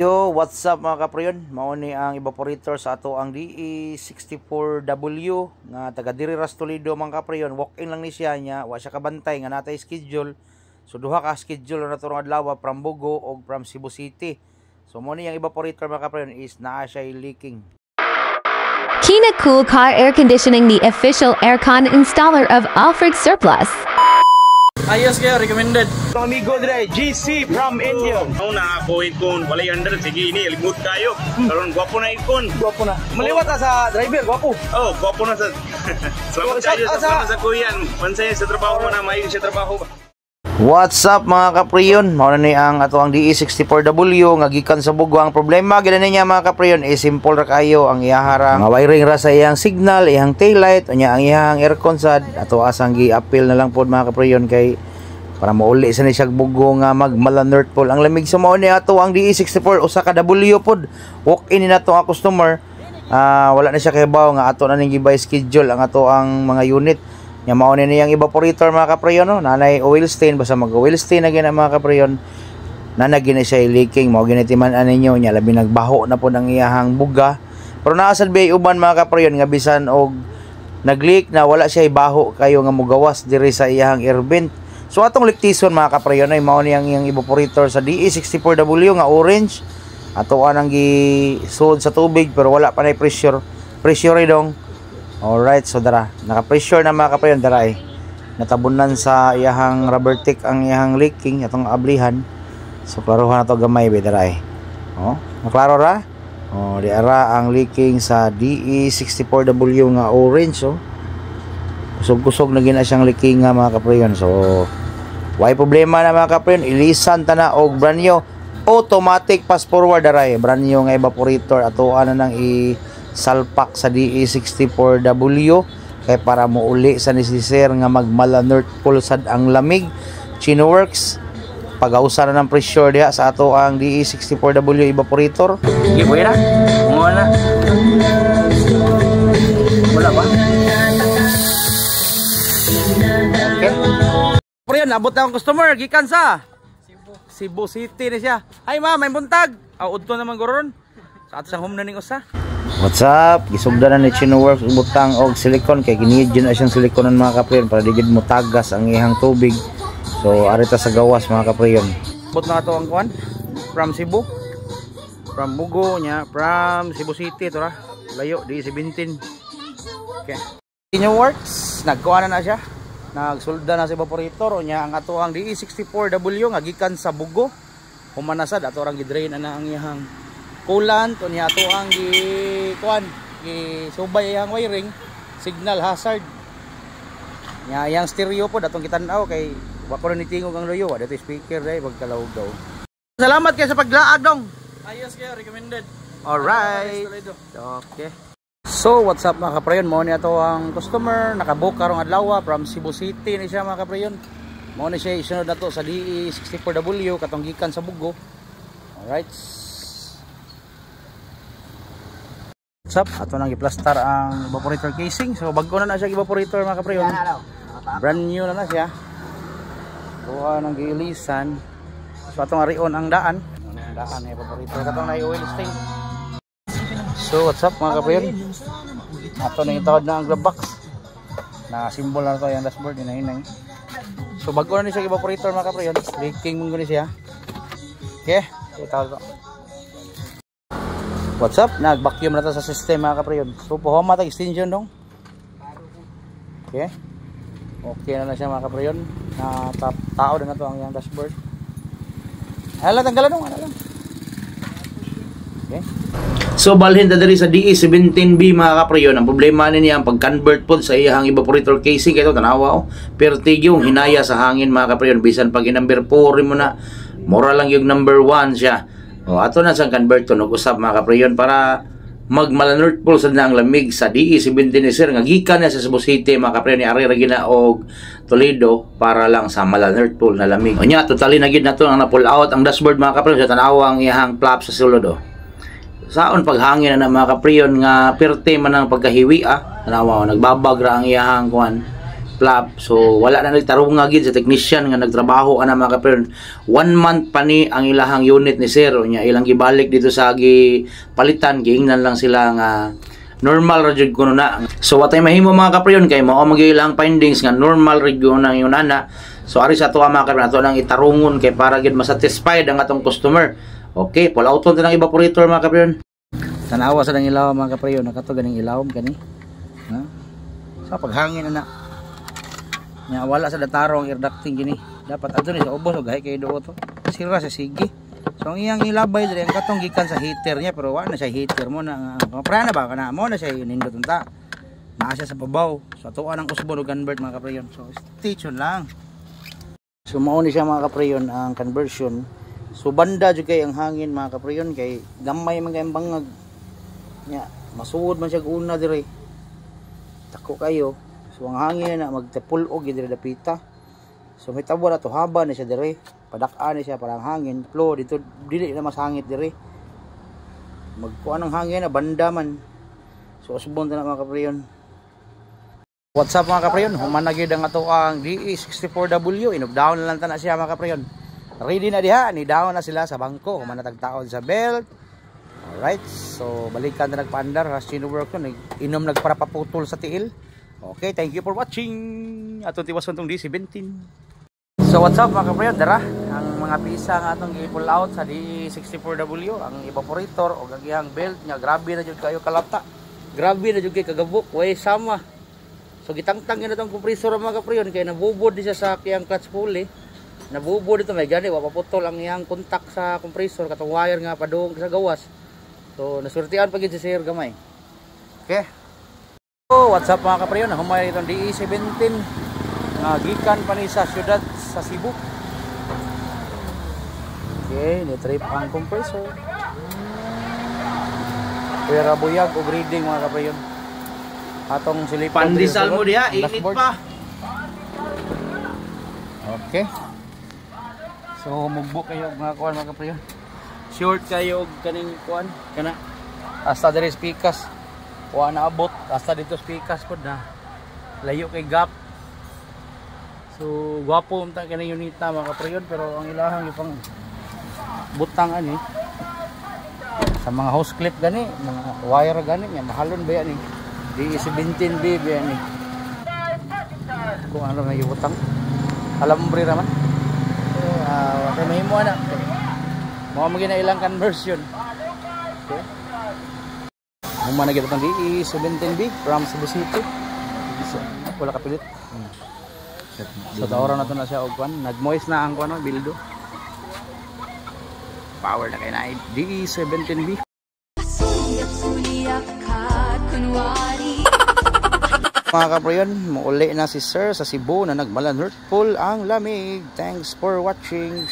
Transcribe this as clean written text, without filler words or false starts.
Yo, what's up mga kaprayon? Mao ni ang evaporator sa ato ang DE64W nga taga diri ras Toledo mga kaprayon. Walk-in lang ni siya nya, wa siya kabantay nga natay schedule. So duha ka schedule na turong adlaw from Bugo o from Cebu City. So mao ni ang evaporator mga kaprayon is naa siya leaking. Kina Cool Car Air Conditioning, the official aircon installer of Alfred Surplus. Ayos kayo, recommended. Amigo dire, GC from India. Ako na ako ikon, walay under, sige ini, limut kayo. Karon gwapo na ikon. Gwapo na. Maliwat sa driver, gwapo. Oh, gwapo na sa. Salamat kayo sa kuyan. Pansay sa trabaho na, may sa trabaho ba? What's up mga kaprayon? Mao na ni ang ato ang DE64W nga gikan sa Bugo. Ang problema gid niya mga kaprayon is simple ra kayo ang iyahara nga wiring ra sa iyang signal, iyang taillight, unya ang iyang aircon sad ato asang gi-appeal na lang pod mga kaprayon kay para mauli sa ni siya Bugo nga magmala North Pole. Ang lamig sa mao ni ato ang DE64 usa ka W pod. Walk-in ni nato ang customer. Wala na siya kahibaw nga ato na ning gibay schedule ang ato ang mga unit. Nya mao ni niyang evaporator mga kaprayon no, nanay oil stain basta mag oil stain na gina mga kaprayon. Nanay gina siya leaking, mao ginitiman ninyo nya labi nagbaho na po ang iyahang buga. Pero naa sad bay uban mga kaprayon nga bisan og nag-leak na wala siya ibaho kayo nga mogawas diri sa iyahang air vent. So atong liktison mga kaprayon ay mao niyang iyang evaporator sa DE64W nga orange. Ato anang gi-sud sa tubig pero wala pa nay pressure. Pressure dong. Alright, so dara, naka-pressure na mga kaprayon dara eh. Natabunan sa iyahang rubber tick ang iyahang leaking, atong ablihan. So klarohan na to gamay be dara eh. Oh, maklaro ra? Oh, di ara ang leaking sa DE64W nga orange oh. Kusog-kusog na gina siyang leaking nga mga kaprayon. So why problema na mga kaprayon, ilisan ta na og brand new automatic fast forward dara eh. Brand new nga evaporator ato ana nang salpak sa DE64W kay para muuli sa necessary nga magmala North Pole sad ang lamig. Chinoworks pag-ausa na ng pressure diha sa ato ang DE64W evaporator. Sige, buena. Wala. Wala ba? Okay. Pero yan, abot na akong customer. Gikan sa Cebu City na siya. Ay ma, may buntag. Udto naman goron. Sa ato sa home na ning usa. What's up? Gisugdan na ni Chinoworks butang og silicone kay giniyad yun na siyang silikonon mga kaprayon para di gid mo tagas ang ihang tubig. So arita sa gawas mga kaprayon. Abot na ato ang kuan from Cebu. From Bugo nya, from Cebu City to ra. Layo di 17. Okay. Chinoworks nagkuha na siya. Nagsulda na sa evaporator nya ang ato ang DE64W nga gikan sa Bugo. Humanasad ato rang gidrain na ang iyang coolant unya ato ang kuan subay ang wiring signal hazard nya yang stereo po datong kitan-aw kay wa ko ni tingog ang loyo wa dato speaker dai pagkalawog daw. Salamat kay sa paglaag dong. Ayos kayo, recommended. Alright. Okay. So what's up mga kaprayon, mo ni ato ang customer nakabook karong adlaw from Cebu City ni siya mga kaprayon. Mo ni siya isunod nato sa DE64W katong gikan sa Bugo. Alright. What's up? Ato nang i-plaster ang evaporator casing. So bago na siya evaporator mga kaprayon. Brand new na siya. Kuha nang giilisan. So atong arion ang daan. Ang daan ng evaporator katong na oil stain. So what's up mga kaprayon? Ato nang itawad na ang glove box. Na symbol na to yung dashboard hinay-hinay. So bago na siya evaporator mga kaprayon. Leaking mo ni siya. Okay, itawad to. What's up? Nag-vacuum na to sa system mga kaprayon. So puhaw matag extension dong. Okay. Okay na siya mga kaprayon. Tao na to ang yung dashboard. Ala tanggalan dong, ala. Okay. So balhin ta diri sa DE17B mga kaprayon. Ang problema niya ang pag-convert pod sa iyang evaporator casing kay to tanawa oh. Pertig yung hinaya sa hangin mga kaprayon bisan pag number 4 mo na mura lang yung number 1 siya. O ato na sang convert to nag-usab mga kaprayon para magmala North Pole sad na ang lamig sa DE17 sir nga gikan na sa Cebu City mga kaprayon ni ari ra gina og Toledo para lang sa mala North Pole na lamig. Unya totally na gid nato ang na-pull out ang dashboard mga kaprayon sa tanawa ang iyang flap sa sulod oh. Saon paghangin na mga kaprayon nga perte man ang pagkahiwi tanawa nagbabag ra ang iyang kuan flap. So wala na nagtarong nga gid sa technician nga nagtrabaho ana mga kapriyon. 1 month pa ni ang ilahang unit ni sir. Nya ilang gibalik dito sa palitan, giingnan lang sila nga normal ra jud kuno na. So watay mahimo mga kapriyon kay mao magilang findings nga normal ra jud na yung ana. So ari sa tuwa mga kapriyon ato nang itarungon kay para gid masatisfied ang atong customer. Okay, pull outon ta ng evaporator mga kapriyon. Tanawa sa nang ilaw mga kapriyon, nakato ganing ilawom kani. Ha? Sa paghangin na. Nya wala sa datarong air ducting gini. Dapat adto ni sa ubos ug hay kay duo to. Sira sa sige. So ang iyang ilabay diri ang katong gikan sa heater niya pero wala na siya heater mo na pra na ba kana mo na siya nindot unta. Naa siya sa babaw. So atuan ang usbon ug convert mga kapriyon. So stay tuned lang. So mao ni siya mga kapriyon ang conversion. So banda jud kay ang hangin mga kapriyon kay gamay man kay ang bangag. Nya masuod man siya una diri. Tako kayo. So ang hangin na magtepulog diri dapita. So may tabo na to haba na siya diri. Padak-an siya parang hangin flow dito dili na masangit diri. Magkuan ang hangin na banda man. So usbon ta na mga kapriyon. What's up mga kapriyon? Human na gyud ang ato ang DE64W. Inugdaon na lang ta na siya mga kapriyon. Ready na diha, ni down na sila sa bangko. Human na tagtaon sa belt. Alright, so balikan na nagpaandar. Rasino work ko, inom nagparapaputol sa tiil. Okay, thank you for watching. Atong tiwason tong D17. So what's up mga kapriyon? Dara, ang mga pisa nga atong i-pull out sa DE64W, ang evaporator o gagihang belt nya. Grabe na jud kayo kalata. Grabe na jud kay kagabok, way sama. So gitangtang na itong compressor mga kapriyon kaya nabubod siya sa kiyang clutch pulley. Nabubod dito may gani, wapaputol ang iyang kontak sa compressor katong wire nga padung sa gawas. So nasurtian pa gid si sir gamay. Okay. So what's up mga kapriyon? Humay itong DE17 nga gikan pa ni sa syudad sa Cebu. Okay, ni-trip ang compressor. Pera buyag og reading mga kapriyon. Atong silipan Pandisal mo diha, init pa. Okay. So mugbok kayo mga kuan mga kapriyon. Short kayo og kaning kuan kana. Hasta diri speakers. Wa na abot hasta dito speakers pod na. Layo kay gap. So gwapo unta kaning unita mga kapriyon pero ang ilahang ipang butang ani sa mga hose clip gani, mga wire gani nya mahalon ba yan DE17B ba yan kung ano nga ibutang alambre raman. Okay, mahimo na. Mga magina ilang conversion. Okay. Humana gyud tong DE17B from Cebu City. Wala kapilit. So tawaran na to na siya og kwan, nag-moist na ang kwan bildo. Power na kay na DE17B. Mga kapriyon, muuli na si sir sa Cebu na nagmalan hurtful ang lamig. Thanks for watching.